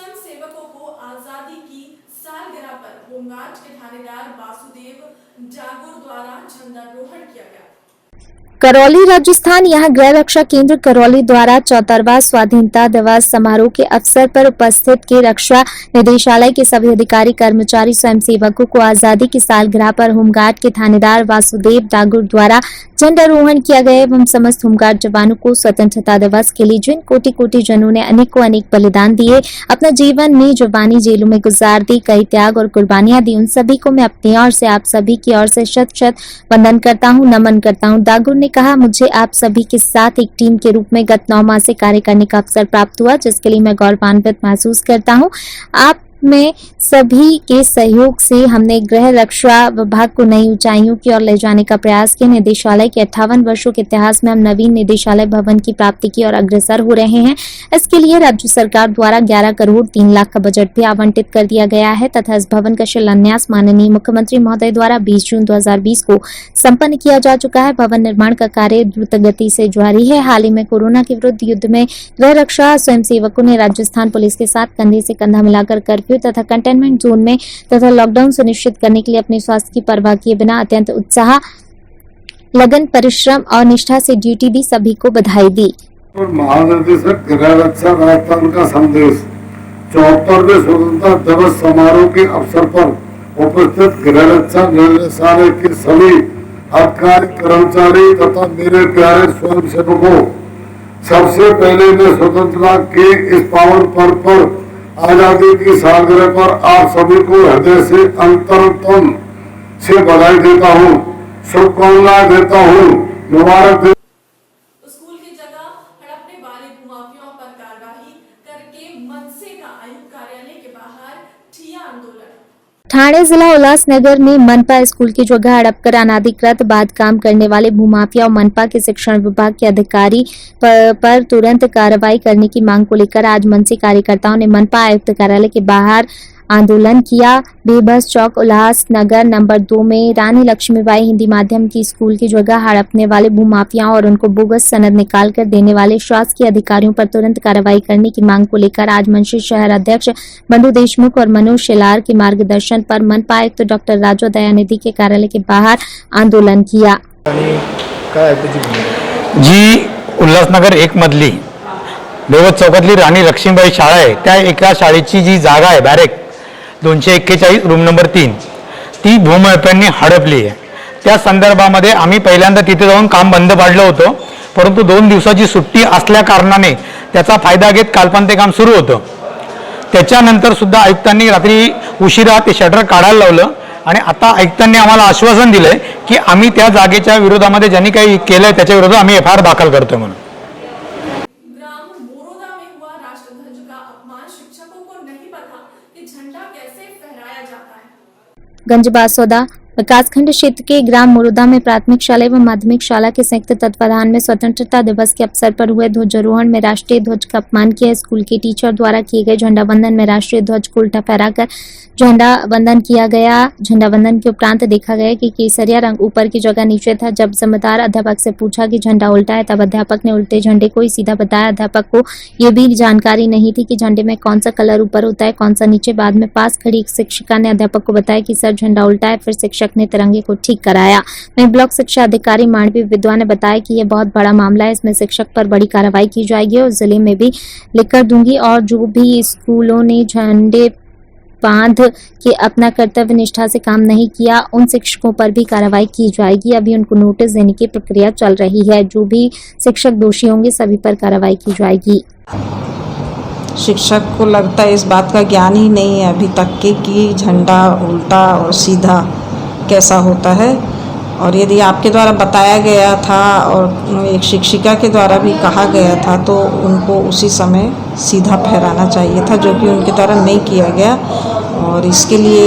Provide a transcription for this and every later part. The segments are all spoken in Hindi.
स्वयं सेवकों को आजादी की सालगिरह पर होमगार्ड के थानेदार वासुदेव जागुर द्वारा झंडारोहण किया गया। करौली राजस्थान। यहाँ गृह रक्षा केंद्र करौली द्वारा 74वां स्वाधीनता दिवस समारोह के अवसर पर उपस्थित के रक्षा निदेशालय के सभी अधिकारी कर्मचारी स्वयंसेवकों को आजादी की सालगिरह पर होमगार्ड के थानेदार वासुदेव डागुर द्वारा झंडारोहण किया गया एवं समस्त होमगार्ड जवानों को स्वतंत्रता दिवस के लिए जिन कोटि कोटि जनों ने अनेकों अनेक बलिदान दिए, अपना जीवन में जवानी जेलों में गुजार दी, कई त्याग और कुर्बानियां दी, उन सभी को मैं अपनी ओर से आप सभी की ओर से शत शत वंदन करता हूं, नमन करता हूं। डागुर ने कहा, मुझे आप सभी के साथ एक टीम के रूप में गत 9 माह से कार्य करने का अवसर प्राप्त हुआ, जिसके लिए मैं गौरवान्वित महसूस करता हूं। आप में सभी के सहयोग से हमने गृह रक्षा विभाग को नई ऊंचाइयों की ओर ले जाने का प्रयास किया। निदेशालय के 58 वर्षों के इतिहास में हम नवीन निदेशालय भवन की प्राप्ति की ओर अग्रसर हो रहे हैं। इसके लिए राज्य सरकार द्वारा 11 करोड़ 3 लाख का बजट भी आवंटित कर दिया गया है तथा इस भवन का शिलान्यास माननीय मुख्यमंत्री महोदय द्वारा 20 जून 2020 को संपन्न किया जा चुका है। भवन निर्माण का कार्य द्रुत गति से जारी है। हाल ही में कोरोना के विरुद्ध युद्ध में गृह रक्षा स्वयंसेवकों ने राजस्थान पुलिस के साथ कंधे से कंधा मिलाकर कर्फ्यू तथा कंटेनमेंट जोन में तथा लॉकडाउन सुनिश्चित करने के लिए अपने स्वास्थ्य की परवाह किए बिना अत्यंत उत्साह, लगन, परिश्रम और निष्ठा से ड्यूटी दी। सभी को बधाई दी। महानिदेशक गृह रक्षा राजस्थान का संदेश 74वें स्वतंत्रता दिवस समारोह के अवसर पर उपस्थित गृह रक्षा निदेशालय के सभी अधिकारी कर्मचारी तथा मेरे प्यारे स्वयं सेवकों, सबसे पहले मैं स्वतंत्रता के इस पावन पर्व पर आजादी की सालगिरह पर आप सभी को हृदय से अंतरतम से बधाई देता हूँ, शुभकामनाएं देता हूँ, मुबारक दे। स्कूल की जगह हड़पने वाले भूमाफियों पर कार्रवाई करके मनसे का आयुक्त कार्यालय के बाहर ठिया आंदोलन। ठाणे जिला उल्लासनगर में मनपा स्कूल की जगह हड़प कर अनाधिकृत बाद काम करने वाले भूमाफिया और मनपा के शिक्षण विभाग के अधिकारी पर तुरंत कार्रवाई करने की मांग को लेकर आज मनसे कार्यकर्ताओं ने मनपा आयुक्त कार्यालय के बाहर आंदोलन किया। बेबस चौक उल्लासनगर नंबर 2 में रानी लक्ष्मीबाई हिंदी माध्यम की स्कूल की जगह हड़पने वाले भूमाफियाओं और उनको बोगस सनद निकाल कर देने वाले शासकीय अधिकारियों पर तुरंत कार्रवाई करने की मांग को लेकर आज मनसे शहर अध्यक्ष बंधु देशमुख और मनोज शेलार के मार्गदर्शन पर मनपा आयुक्त डॉक्टर राजू दयानिधि के कार्यालय के बाहर आंदोलन किया। जी उल्हासनगर 1 मधली बेबस चौकातली राणी लक्ष्मीबाई शाळा आहे, त्या एका शाळेची जी जागा आहे बॅरेक 241 रूम नंबर 3 ती भूमाफियांनी हडपली आहे। त्या संदर्भामध्ये आम्ही पहिल्यांदा तिथे जाऊन काम बंद पाडलं होतं, परंतु 2 दिवसाची सुट्टी असल्या कारणाने त्याचा फायदा घेत कालपासून ते काम सुरू होतं। त्याच्यानंतर सुद्धा आयुक्तांनी रात्री उशिरा ते शटर काढायला लावलं आणि आता आयुक्तांनी आम्हाला आश्वासन दिलंय की आम्ही त्या जागेच्या विरोधामध्ये ज्यांनी काही केलंय त्याच्या विरोधात आम्ही एफआयआर दाखल करतोय म्हणून। गंजबासौदा विकासखंड क्षेत्र के ग्राम मुरुदा में प्राथमिक शाला एवं माध्यमिक शाला के संयुक्त तत्वाधान में स्वतंत्रता दिवस के अवसर पर हुए ध्वजारोहण में राष्ट्रीय ध्वज का अपमान किया। स्कूल के टीचर द्वारा किए गए झंडा वंदन में राष्ट्रीय ध्वज को उल्टा फहराकर झंडा वंदन किया गया। झंडा वंदन के उपरांत देखा गया कि केसरिया रंग ऊपर की जगह नीचे था। जब जिम्मेदार अध्यापक से पूछा कि झंडा उल्टा है, तब अध्यापक ने उल्टे झंडे को ही सीधा बताया। अध्यापक को ये भी जानकारी नहीं थी कि झंडे में कौन सा कलर ऊपर होता है, कौन सा नीचे। बाद में पास खड़ी एक शिक्षिका ने अध्यापक को बताया कि सर झंडा उल्टा है। फिर शिक्षक ने तिरंगे को ठीक कराया। वहीं ब्लॉक शिक्षा अधिकारी मांडवी विद्वा ने बताया कि यह बहुत बड़ा मामला है, इसमें शिक्षक पर बड़ी कार्रवाई की जाएगी और जिले में भी लिखकर दूंगी और जो भी स्कूलों ने झंडे बांध के अपना कर्तव्य निष्ठा से काम नहीं किया उन शिक्षकों पर भी कार्रवाई की जाएगी। अभी उनको नोटिस देने की प्रक्रिया चल रही है। जो भी शिक्षक दोषी होंगे सभी पर कार्रवाई की जाएगी। शिक्षक को लगता है इस बात का ज्ञान ही नहीं है अभी तक के कि झंडा उल्टा और सीधा कैसा होता है, और यदि आपके द्वारा बताया गया था और एक शिक्षिका के द्वारा भी कहा गया था तो उनको उसी समय सीधा फहराना चाहिए था, जो कि उनके द्वारा नहीं किया गया और इसके लिए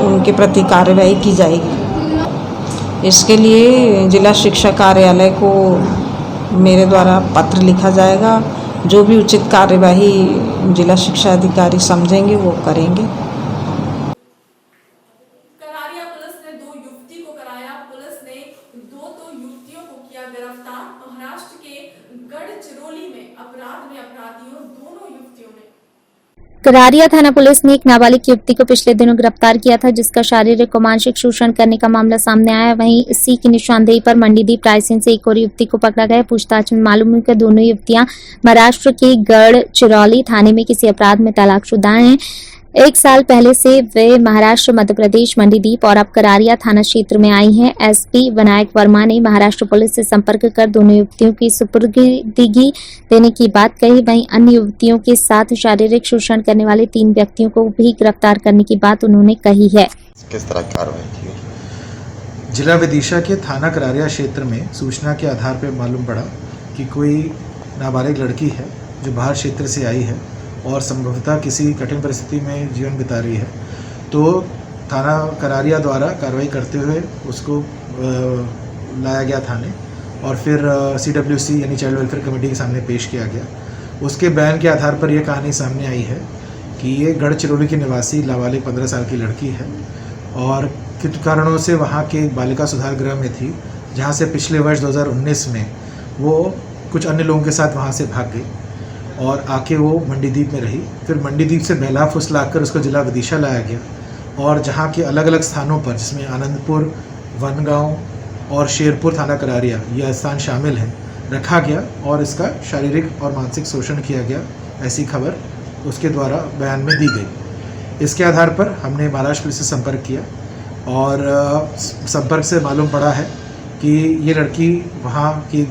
उनके प्रति कार्रवाई की जाएगी। इसके लिए जिला शिक्षा कार्यालय को मेरे द्वारा पत्र लिखा जाएगा। जो भी उचित कार्यवाही जिला शिक्षा अधिकारी समझेंगे वो करेंगे। करारिया पुलिस ने 2 युवती को कराया। पुलिस ने 2 युवतियों को किया गिरफ्तार। महाराष्ट्र के गढ़चिरौली में अपराध में अपराधियों दोनों युवतियों ने करारिया थाना पुलिस ने एक नाबालिग युवती को पिछले दिनों गिरफ्तार किया था, जिसका शारीरिक और मानसिक शोषण करने का मामला सामने आया। वहीं इसी की निशानदेही पर मंडीदीप रायसेन से एक और युवती को पकड़ा गया। पूछताछ में मालूम हुआ कि दोनों युवतियां महाराष्ट्र के गढ़चिरौली थाने में किसी अपराध में तलाकशुदा हैं। 1 साल पहले से वे महाराष्ट्र, मध्य प्रदेश, मंडीदीप और अब करारिया थाना क्षेत्र में आई हैं। एसपी विनायक वर्मा ने महाराष्ट्र पुलिस से संपर्क कर दोनों युवतियों की सुपुर्दगी देने की बात कही। वहीं अन्य युवतियों के साथ शारीरिक शोषण करने वाले 3 व्यक्तियों को भी गिरफ्तार करने की बात उन्होंने कही है। किस तरह की कार्रवाई की? जिला विदिशा के थाना करारिया क्षेत्र में सूचना के आधार पर मालूम पड़ा कि कोई नाबालिग लड़की है जो बाहर क्षेत्र से आई है और संभवतः किसी कठिन परिस्थिति में जीवन बिता रही है। तो थाना करारिया द्वारा कार्रवाई करते हुए उसको लाया गया थाने और फिर CWC यानी चाइल्ड वेलफेयर कमेटी के सामने पेश किया गया। उसके बयान के आधार पर यह कहानी सामने आई है कि ये गढ़चिरौली की निवासी नाबालिग 15 साल की लड़की है और कुछ कारणों से वहाँ के बालिका सुधार गृह में थी, जहाँ से पिछले वर्ष 2019 में वो कुछ अन्य लोगों के साथ वहाँ से भाग गई और आके वो मंडीदीप में रही। फिर मंडीदीप से बेला फुसलाकर उसको जिला विदिशा लाया गया और जहाँ के अलग अलग स्थानों पर, जिसमें आनंदपुर, वनगांव और शेरपुर थाना करारिया यह स्थान शामिल है, रखा गया और इसका शारीरिक और मानसिक शोषण किया गया, ऐसी खबर उसके द्वारा बयान में दी गई। इसके आधार पर हमने महाराष्ट्र पुलिस से संपर्क किया और संपर्क से मालूम पड़ा है कि ये लड़की वहाँ की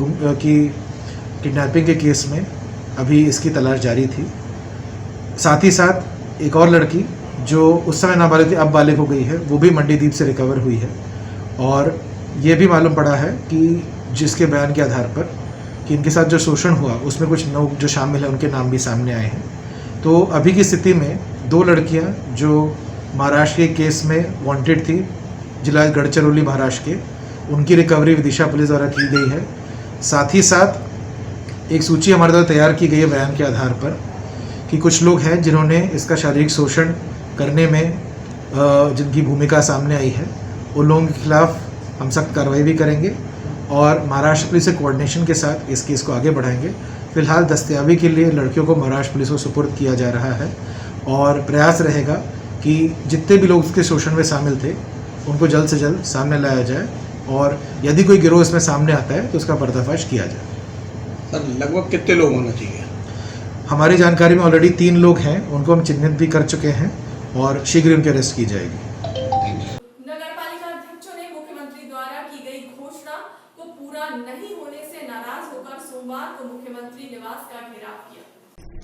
किडनैपिंग के केस में अभी इसकी तलाश जारी थी। साथ ही साथ एक और लड़की जो उस समय नाबालिग थी, अब बालिग हो गई है, वो भी मंडीदीप से रिकवर हुई है और ये भी मालूम पड़ा है कि जिसके बयान के आधार पर कि इनके साथ जो शोषण हुआ उसमें कुछ लोग जो शामिल हैं उनके नाम भी सामने आए हैं। तो अभी की स्थिति में 2 लड़कियां जो महाराष्ट्र के केस में वांटेड थी, जिला गढ़चिरौली महाराष्ट्र के, उनकी रिकवरी विदिशा पुलिस द्वारा की गई है। साथ ही साथ एक सूची हमारे द्वारा तैयार की गई है बयान के आधार पर कि कुछ लोग हैं जिन्होंने इसका शारीरिक शोषण करने में जिनकी भूमिका सामने आई है, उन लोगों के खिलाफ हम सख्त कार्रवाई भी करेंगे और महाराष्ट्र पुलिस से कोऑर्डिनेशन के साथ इस केस को आगे बढ़ाएंगे। फिलहाल दस्तयाबी के लिए लड़कियों को महाराष्ट्र पुलिस को सुपुर्द किया जा रहा है और प्रयास रहेगा कि जितने भी लोग उसके शोषण में शामिल थे उनको जल्द से जल्द सामने लाया जाए और यदि कोई गिरोह इसमें सामने आता है तो उसका पर्दाफाश किया जाए। सर, लगभग कितने लोग होना चाहिए? हमारी जानकारी में ऑलरेडी 3 लोग हैं, उनको हम चिन्हित भी कर चुके हैं और शीघ्र उनकी अरेस्ट की जाएगी। नगरपालिका अध्यक्षों ने मुख्यमंत्री द्वारा की गई घोषणा को पूरा नहीं होने से नाराज होकर सोमवार को मुख्यमंत्री निवास का घेराव किया।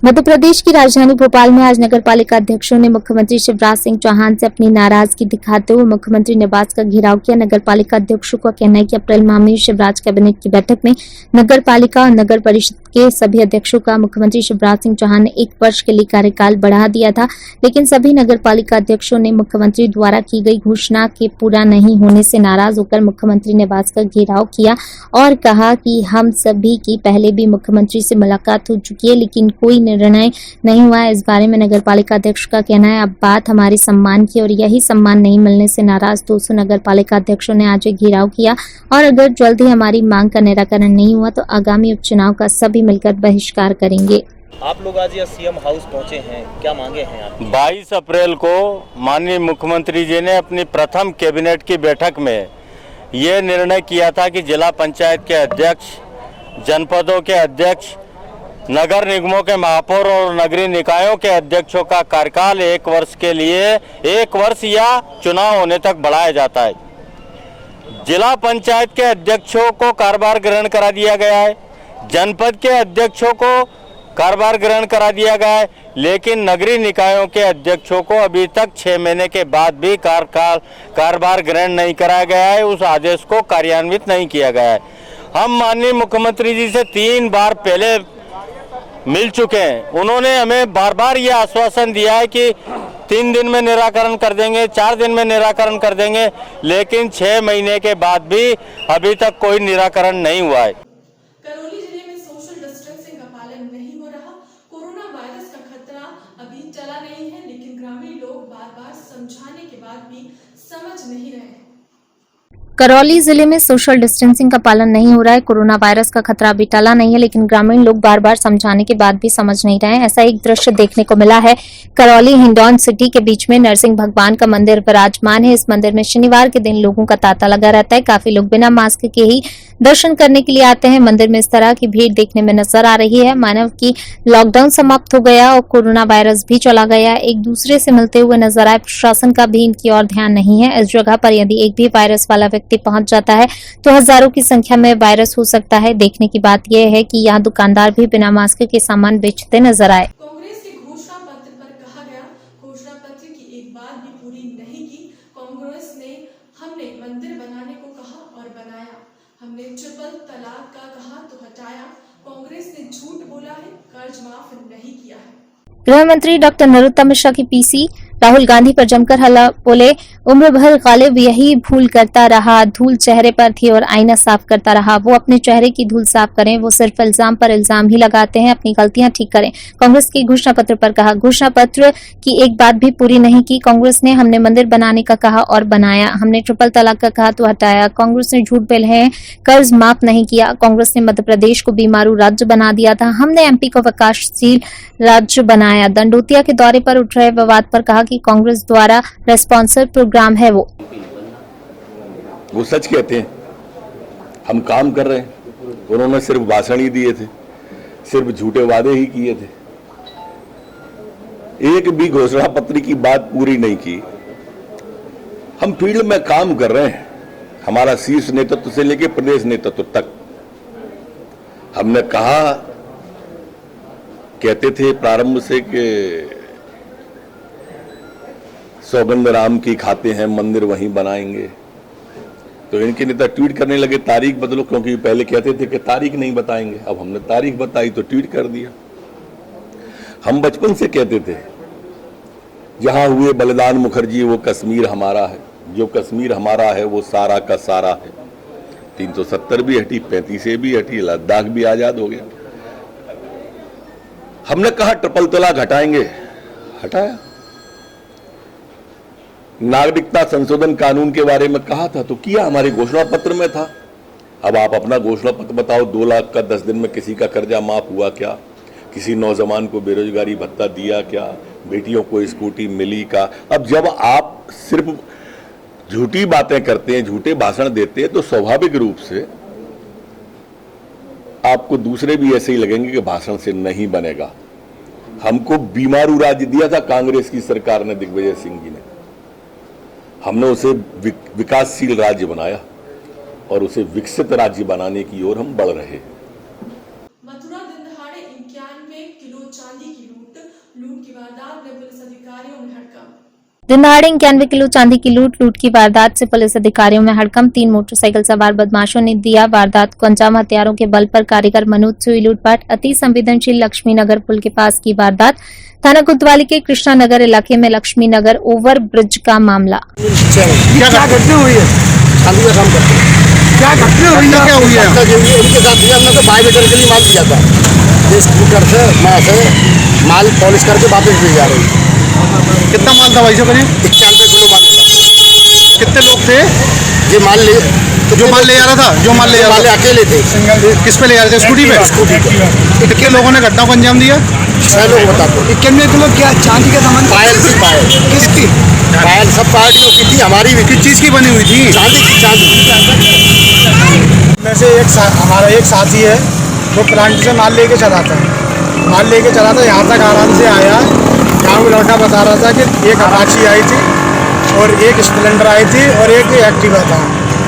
मध्य प्रदेश की राजधानी भोपाल में आज नगरपालिका अध्यक्षों ने मुख्यमंत्री शिवराज सिंह चौहान से अपनी नाराजगी दिखाते हुए मुख्यमंत्री निवास का घेराव किया। नगरपालिका अध्यक्षों का कहना है कि अप्रैल माह में शिवराज कैबिनेट की बैठक में नगरपालिका और नगर परिषद के सभी अध्यक्षों का मुख्यमंत्री शिवराज सिंह चौहान ने 1 वर्ष के लिए कार्यकाल बढ़ा दिया था, लेकिन सभी नगरपालिका अध्यक्षों ने मुख्यमंत्री द्वारा की गई घोषणा के पूरा नहीं होने से नाराज होकर मुख्यमंत्री निवास का घेराव किया और कहा कि हम सभी की पहले भी मुख्यमंत्री से मुलाकात हो चुकी है, लेकिन कोई निर्णय नहीं हुआ। इस बारे में नगरपालिका अध्यक्ष का कहना है, अब बात हमारे सम्मान की और यही सम्मान नहीं मिलने से नाराज 200 नगरपालिका अध्यक्षों ने आज घेराव किया और अगर जल्द ही हमारी मांग का निराकरण नहीं हुआ तो आगामी उपचुनाव का सभी मिलकर बहिष्कार करेंगे। आप लोग आज यहाँ सीएम हाउस पहुँचे हैं, क्या मांगे हैं आप? 22 अप्रैल को माननीय मुख्यमंत्री जी ने अपनी प्रथम कैबिनेट की बैठक में ये निर्णय किया था कि जिला पंचायत के अध्यक्ष, जनपदों के अध्यक्ष, नगर निगमों के महापौर और नगरीय निकायों के अध्यक्षों का कार्यकाल 1 वर्ष के लिए 1 वर्ष या चुनाव होने तक बढ़ाया जाता है। जिला पंचायत के अध्यक्षों को कार्यभार ग्रहण करा दिया गया है, जनपद के अध्यक्षों को कार्यभार ग्रहण करा दिया गया है, लेकिन नगरीय निकायों के अध्यक्षों को अभी तक 6 महीने के बाद भी कार्यभार ग्रहण नहीं कराया गया है, उस आदेश को कार्यान्वित नहीं किया गया है। हम माननीय मुख्यमंत्री जी से 3 बार पहले मिल चुके हैं, उन्होंने हमें बार बार ये आश्वासन दिया है कि 3 दिन में निराकरण कर देंगे, 4 दिन में निराकरण कर देंगे, लेकिन 6 महीने के बाद भी अभी तक कोई निराकरण नहीं हुआ है। करौली जिले में सोशल डिस्टेंसिंग का पालन नहीं हो रहा। कोरोना वायरस का खतरा अभी चला नहीं है, लेकिन ग्रामीण लोग बार बार समझाने के बाद भी समझ नहीं रहे हैं। करौली जिले में सोशल डिस्टेंसिंग का पालन नहीं हो रहा है। कोरोना वायरस का खतरा अभी टला नहीं है, लेकिन ग्रामीण लोग बार बार समझाने के बाद भी समझ नहीं रहे हैं। ऐसा एक दृश्य देखने को मिला है। करौली हिंडौन सिटी के बीच में नरसिंह भगवान का मंदिर विराजमान है। इस मंदिर में शनिवार के दिन लोगों का तांता लगा रहता है। काफी लोग बिना मास्क के ही दर्शन करने के लिए आते हैं। मंदिर में इस तरह की भीड़ देखने में नजर आ रही है। मानव की लॉकडाउन समाप्त हो गया और कोरोना वायरस भी चला गया। एक दूसरे से मिलते हुए नजर आए। प्रशासन का भी इनकी ओर ध्यान नहीं है। इस जगह पर यदि एक भी वायरस वाला व्यक्ति पहुंच जाता है तो हजारों की संख्या में वायरस हो सकता है। देखने की बात यह है कि यहाँ दुकानदार भी बिना मास्क के सामान बेचते नजर आए। कांग्रेस के घोषणा पत्र पर कहा गया, घोषणा पत्र की एक बात भी पूरी नहीं की। कांग्रेस ने हमने मंदिर बनाने को कहा और बनाया, हमने ट्रिपल तलाक का कहा तो हटाया। कांग्रेस ने झूठ बोला है, कर्ज माफ नहीं किया है। गृह मंत्री डॉक्टर नरोत्तम मिश्रा की पीसी राहुल गांधी पर जमकर हल्ला बोले, उम्र भर गालिब यही भूल करता रहा, धूल चेहरे पर थी और आईना साफ करता रहा। वो अपने चेहरे की धूल साफ करें, वो सिर्फ इल्जाम पर इल्जाम ही लगाते हैं, अपनी गलतियां ठीक करें। कांग्रेस के घोषणा पत्र पर कहा, घोषणा पत्र की एक बात भी पूरी नहीं की। कांग्रेस ने हमने मंदिर बनाने का कहा और बनाया, हमने ट्रिपल तलाक का कहा तो हटाया। कांग्रेस ने झूठ बोले हैं, कर्ज माफ नहीं किया। कांग्रेस ने मध्य प्रदेश को बीमारू राज्य बना दिया था, हमने एमपी को विकासशील राज्य बनाया। दंडोतिया के दौरे पर उठ रहे विवाद पर कहा कि कांग्रेस द्वारा रेस्पॉन्सिबल प्रोग्राम है। वो सच कहते हैं, हम काम कर रहे हैं। उन्होंने सिर्फ भाषण ही दिए थे, सिर्फ झूठे वादे ही किए थे, एक भी घोषणा पत्र की बात पूरी नहीं की। हम फील्ड में काम कर रहे हैं, हमारा शीर्ष नेतृत्व से लेकर प्रदेश नेतृत्व तक। हमने कहा, कहते थे प्रारंभ से कि सौगंध राम की खाते हैं, मंदिर वहीं बनाएंगे। तो इनके नेता ट्वीट करने लगे, तारीख बदलो, क्योंकि पहले कहते थे कि तारीख नहीं बताएंगे। अब हमने तारीख बताई तो ट्वीट कर दिया। हम बचपन से कहते थे, जहां हुए बलिदान मुखर्जी वो कश्मीर हमारा है, जो कश्मीर हमारा है वो सारा का सारा है। 370 भी हटी, 35 भी हटी, लद्दाख भी आजाद हो गया। हमने कहा ट्रिपल तलाक हटाएंगे, हटाया। नागरिकता संशोधन कानून के बारे में कहा था तो किया, हमारे घोषणा पत्र में था। अब आप अपना घोषणा पत्र बताओ, 2 लाख का 10 दिन में किसी का कर्जा माफ हुआ क्या? किसी नौजवान को बेरोजगारी भत्ता दिया क्या? बेटियों को स्कूटी मिली का? अब जब आप सिर्फ झूठी बातें करते हैं, झूठे भाषण देते हैं, तो स्वाभाविक रूप से आपको दूसरे भी ऐसे ही लगेंगे कि भाषण से नहीं बनेगा। हमको बीमारू राज्य दिया था कांग्रेस की सरकार ने, दिग्विजय सिंह जी ने। हमने उसे विकासशील राज्य बनाया और उसे विकसित राज्य बनाने की ओर हम बढ़ रहे हैं। मथुरा दिन दहाड़े 91 किलो चांदी की लूट की वारदात में पुलिस अधिकारियों में हड़कंप। दिन दहाड़े 91 किलो चांदी की लूट की वारदात से पुलिस अधिकारियों में हड़कंप। 3 मोटरसाइकिल सवार बदमाशों ने दिया वारदात को अंजाम। हथियारों के बल पर कारीगर मनोज से हुई लूटपाट। अति संवेदनशील लक्ष्मी नगर पुल के पास की वारदात। थाना कोतवाली के कृष्णा नगर इलाके में लक्ष्मी नगर ओवर ब्रिज का मामला। क्या घटना हुई है? चांदी का काम करते हैं। क्या घटना हुई है? क्या हुई है? इनके साथ हमने तो बायोमीटर के लिए माल दिया था, स्कूटर से मैं से माल पॉलिश करके वापस ले जा रही हूँ। कितना माल था भाई साहब? 91 किलो माल था। कितने लोग थे? ये माल ले, तो जो माल ले जा रहा था, जो माल ले जा रहा था अकेले थे। किस पे ले जा रहे थे? स्कूटी पे। स्कूटी पे। कितने लोगों ने घटना को अंजाम दिया? 6 लोग बता दो। 91 किलो क्या चांदी का सामान? पायल थी, पायल। किसकी? पायल सब पार्टियों की थी, हमारी भी। किस चीज़ की बनी हुई थी? चांदी की। चांदी में से हमारा एक साथी है, वो प्लांट से माल लेके चला था। माल लेके चला था, यहाँ तक आराम से आया। यहाँ वो लड़का बता रहा था कि एक अपाची आई थी और एक स्प्लेंडर आई थी और एक एक्टिवा था।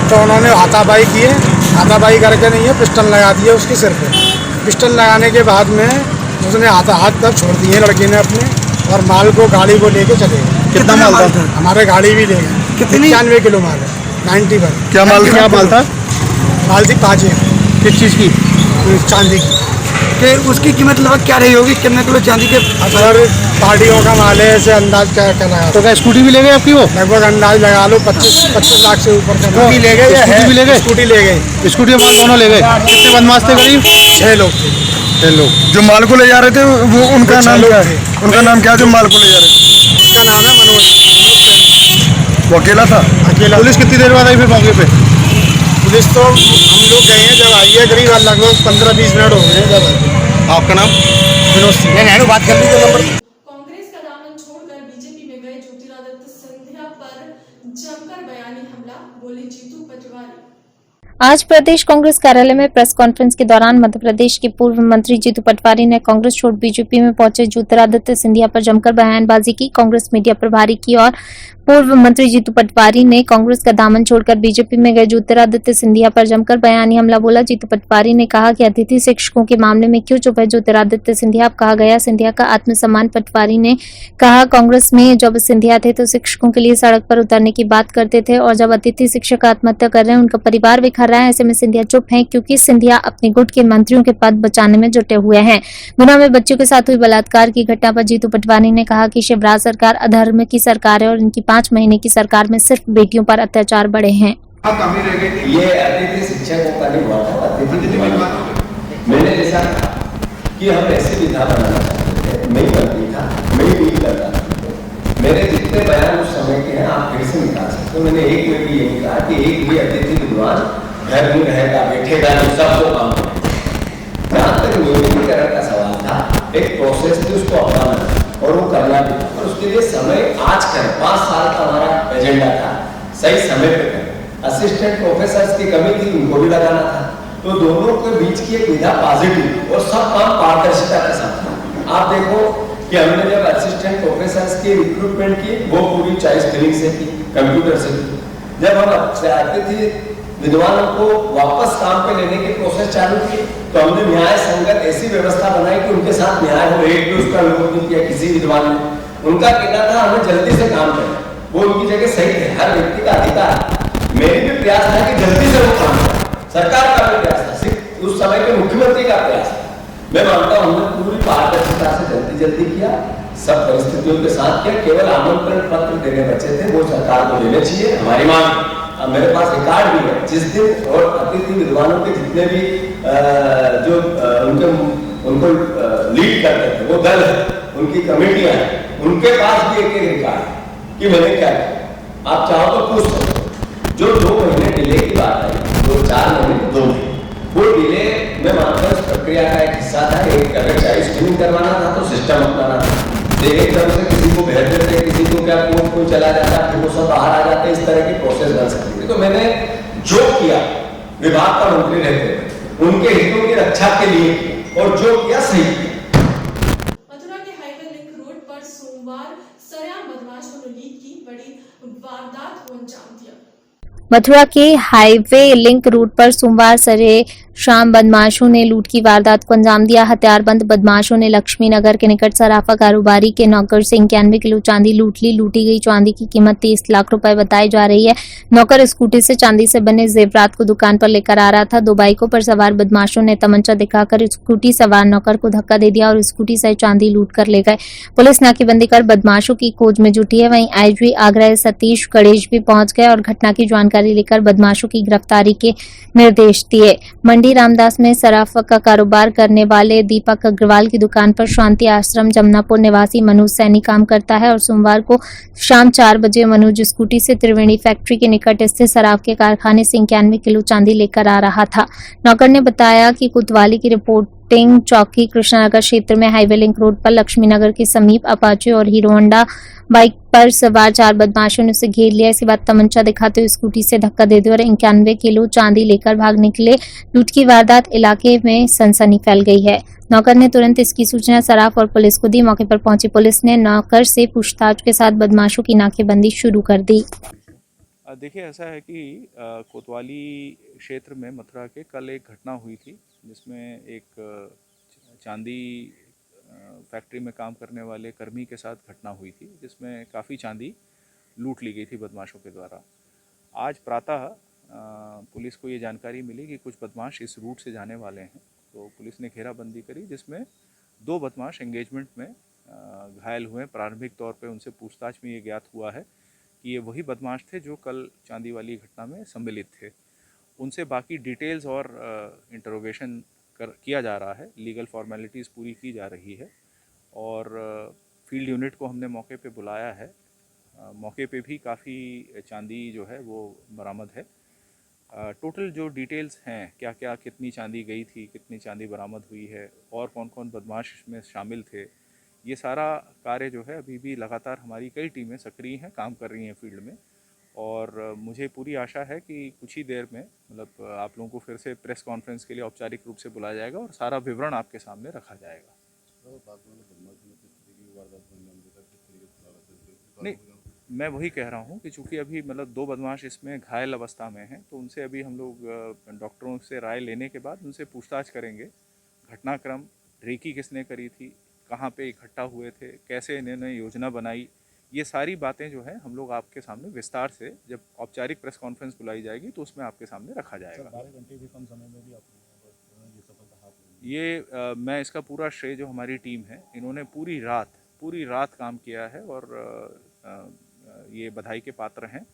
तो उन्होंने हाथापाई किए, हाथापाई करके नहीं है, पिस्टल लगा दिए उसके सिर पे। पिस्टल लगाने के बाद में उसने हाथ तक छोड़ दिए लड़के ने अपने, और माल को गाड़ी को लेके चले गए। कितना माल था? हमारे गाड़ी भी ले गए। कितनी? 91 किलो माल है, 90 पर। क्या माल था? माल थी 5। किस चीज़ की? चांदी की। कि उसकी कीमत लगभग क्या रही होगी? कितने किलो चांदी के? अगर पार्टियों का माल है, ऐसे अंदाज क्या लगा? तो क्या स्कूटी भी ले गए आपकी? वो लगभग अंदाज लगा लो 25 लाख से ऊपर का। स्कूटी ले गए? स्कूटी भी ले गए? स्कूटी ले गई। स्कूटी माल दोनों ले गए। कितने बदमाश थे? करीब 6 लोग थे। 6 लोग जो माल को ले जा रहे थे, वो उनका नाम क्या है? उनका नाम क्या, जो माल को ले जा रहे थे? उसका नाम है मनोज। वो अकेला था? अकेला। पुलिस कितनी देर बाद आई फिर मौके पे? पुलिस तो हम लोग गए हैं, जब आई है करीब लगभग 15-20 मिनट हो गए जब आई है। आपका नाम? विनोद सिंह। बात कर लीजिए नंबर। कांग्रेस का दामन छोड़कर बीजेपी में गए ज्योतिरादित्य सिंधिया पर जमकर बयानी हमला, बोले जीतू पटवारी। आज प्रदेश कांग्रेस कार्यालय में प्रेस कॉन्फ्रेंस के दौरान मध्य प्रदेश के पूर्व मंत्री जीतू पटवारी ने कांग्रेस छोड़ बीजेपी में पहुंचे ज्योतिरादित्य सिंधिया पर जमकर बयानबाजी की। कांग्रेस मीडिया प्रभारी की और पूर्व मंत्री जीतू पटवारी ने कांग्रेस का दामन छोड़कर बीजेपी में गए ज्योतिरादित्य सिंधिया पर जमकर बयानी हमला बोला। जीतू पटवारी ने कहा कि अतिथि शिक्षकों के मामले में क्यों चुप है ज्योतिरादित्य सिंधिया, अब कहा गया सिंधिया का आत्मसम्मान। पटवारी ने कहा कांग्रेस में जब सिंधिया थे तो शिक्षकों के लिए सड़क पर उतरने की बात करते थे और जब अतिथि शिक्षक आत्महत्या कर रहे हैं, उनका परिवार बिखर रहा है, ऐसे में सिंधिया चुप हैं क्योंकि सिंधिया अपने गुट के मंत्रियों के पद बचाने में जुटे हुए हैं। गुना में बच्चों के साथ हुई बलात्कार की घटना पर जीतू पटवारी ने कहा कि शिवराज सरकार अधर्म की सरकार है और इनकी 5 महीने की सरकार में सिर्फ बेटियों पर अत्याचार बढ़े हैं। ये अतिथि शिक्षकों का नहीं हुआ था, अतिथि मैंने ऐसा कि हम ऐसे विधा बनाना चाहते थे, मैं करती था, मैं भी करता था। मेरे जितने बयान उस समय के हैं आप फिर से निकाल सकते हो। मैंने एक में भी यही कहा कि एक भी अतिथि विद्वान घर में रहेगा, बैठेगा, सबको काम करेगा। जहाँ तक नियमितीकरण का सवाल था, एक प्रोसेस थी, उसको अपनाना और वो करना भी, और उसके लिए समय आज कर 5 साल का हमारा एजेंडा था, सही समय पे करें। असिस्टेंट प्रोफेसर की कमी थी, उनको भी लगाना था, तो दोनों के बीच की एक विधा पॉजिटिव और सब काम पारदर्शिता के साथ। आप देखो कि हमने जब असिस्टेंट प्रोफेसर की रिक्रूटमेंट की, वो पूरी चॉइस फिलिंग से की, कंप्यूटर से की। जब हम अतिथि विद्वानों को वापस काम पे लेने की प्रोसेस चालू की, तो हमने न्याय संगत ऐसी व्यवस्था बनाई कि उनके साथ न्याय हो। एक भी उसका विरोध नहीं किया किसी विद्वान ने। उनका कहना था हमें जल्दी से काम करें, वो उनकी जगह सही है, हर व्यक्ति का अधिकार। मेरी भी प्रयास था कि जल्दी से वो काम करें, सरकार का भी प्रयास था, सिर्फ उस समय के मुख्यमंत्री का प्रयास था। मैं मानता हूँ हमने पूरी पारदर्शिता से जल्दी किया, सब परिस्थितियों के साथ किया। केवल आमंत्रण पत्र देने बचे थे, वो सरकार को देने चाहिए, हमारी मांग। मेरे पास रिकॉर्ड भी है जिस दिन, और अतिथि विद्वानों के जितने भी जो उनको लीड करते थे वो दल है, उनकी कमेटियां हैं, उनके पास भी एक रिकॉर्ड कि मैंने क्या किया। आप चाहो तो पूछ सकते हो। जो 2 महीने डिले की बात आई, 4 महीने 2 महीने, वो डिले मैं मानता हूँ इस प्रक्रिया का एक हिस्सा था। एक अगर चाइल्ड स्क्रीनिंग करवाना था तो सिस्टम अपनाना था, एकदम से किसी को भेज देते, किसी को क्या कोर्ट को चला जाता, फिर वो सब बाहर आ जाते, इस तरह की प्रोसेस बन सकती थी। तो मैंने जो किया, विभाग का मंत्री रहते उनके हितों की रक्षा के लिए, और जो किया सही किया। मथुरा के हाईवे लिंक रोड पर सोमवार सरेआम बदमाशों ने लीक की बड़ी वारदात को अंजाम दिया। मथुरा के हाईवे लिंक रोड पर सोमवार शाम बदमाशों ने लूट की वारदात को अंजाम दिया। हथियारबंद बदमाशों ने लक्ष्मी नगर के निकट सराफा कारोबारी के नौकर से 91 किलो चांदी लूट ली। लूटी गई चांदी की कीमत 30 लाख रुपए बताई जा रही है। नौकर स्कूटी से चांदी से बने जेवरात को दुकान पर लेकर आ रहा था। 2 बाइकों पर सवार बदमाशों ने तमंचा दिखाकर स्कूटी सवार नौकर को धक्का दे दिया और स्कूटी से चांदी लूट कर ले गए। पुलिस नाकेबंदी कर बदमाशों की खोज में जुटी है। वहीं आईजी आगरा सतीश गणेश भी पहुंच गए और घटना की जानकारी लेकर बदमाशों की गिरफ्तारी के निर्देश दिए। मंडी रामदास में सराफा का कारोबार करने वाले दीपक अग्रवाल की दुकान पर शांति आश्रम जमनापुर निवासी मनोज सैनी काम करता है और सोमवार को शाम 4 बजे मनोज स्कूटी से त्रिवेणी फैक्ट्री के निकट स्थित शराब के कारखाने से 91 किलो चांदी लेकर आ रहा था। नौकर ने बताया कि कोतवाली की रिपोर्टिंग चौकी कृष्णानगर क्षेत्र में हाईवे लिंक रोड पर लक्ष्मी नगर के समीप अपाचे और हीरो होंडा बाइक पर सवार 4 बदमाशों ने उसे घेर लिया। इसके बाद तमंचा दिखाते हुए स्कूटी से धक्का देते और 91 किलो चांदी लेकर भाग निकले। लूट की वारदात इलाके में सनसनी फैल गई है। नौकर ने तुरंत इसकी सूचना सराफ और पुलिस को दी। मौके पर पहुंची पुलिस ने नौकर से पूछताछ के साथ बदमाशों की नाकेबंदी शुरू कर दी। देखिए, ऐसा है कि कोतवाली क्षेत्र में मथुरा के कल एक घटना हुई थी जिसमें एक चांदी फैक्ट्री में काम करने वाले कर्मी के साथ घटना हुई थी जिसमें काफ़ी चांदी लूट ली गई थी बदमाशों के द्वारा। आज प्रातः पुलिस को ये जानकारी मिली कि कुछ बदमाश इस रूट से जाने वाले हैं, तो पुलिस ने घेराबंदी करी जिसमें 2 बदमाश एंगेजमेंट में घायल हुए। प्रारंभिक तौर पे उनसे पूछताछ में ये ज्ञात हुआ है कि ये वही बदमाश थे जो कल चांदी वाली घटना में सम्मिलित थे। उनसे बाकी डिटेल्स और इंटरोगेशन किया जा रहा है, लीगल फॉर्मेलिटीज़ पूरी की जा रही है और फील्ड यूनिट को हमने मौके पे बुलाया है। मौके पे भी काफ़ी चांदी जो है वो बरामद है टोटल जो डिटेल्स हैं, क्या क्या कितनी चांदी गई थी, कितनी चांदी बरामद हुई है और कौन कौन बदमाश इसमें शामिल थे, ये सारा कार्य जो है अभी भी लगातार हमारी कई टीमें सक्रिय हैं, काम कर रही हैं फील्ड में। और मुझे पूरी आशा है कि कुछ ही देर में मतलब आप लोगों को फिर से प्रेस कॉन्फ्रेंस के लिए औपचारिक रूप से बुलाया जाएगा और सारा विवरण आपके सामने रखा जाएगा। नहीं, मैं वही कह रहा हूँ कि चूँकि अभी मतलब 2 बदमाश इसमें घायल अवस्था में हैं, तो उनसे अभी हम लोग डॉक्टरों से राय लेने के बाद उनसे पूछताछ करेंगे। घटनाक्रम, रेकी किसने करी थी, कहाँ पे इकट्ठा हुए थे, कैसे इन्होंने योजना बनाई, ये सारी बातें जो है हम लोग आपके सामने विस्तार से जब औपचारिक प्रेस कॉन्फ्रेंस बुलाई जाएगी तो उसमें आपके सामने रखा जाएगा। 12 घंटे भी कम समय में भी ये सफलता हासिल हुई। ये मैं इसका पूरा श्रेय जो हमारी टीम है, इन्होंने पूरी रात काम किया है और ये बधाई के पात्र हैं।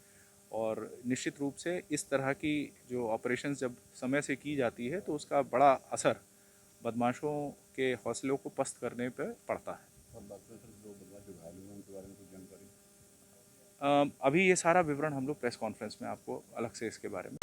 और निश्चित रूप से इस तरह की जो ऑपरेशंस जब समय से की जाती है तो उसका बड़ा असर बदमाशों के हौसलों को पस्त करने पर पड़ता है। अभी ये सारा विवरण हम लोग प्रेस कॉन्फ्रेंस में आपको अलग से इसके बारे में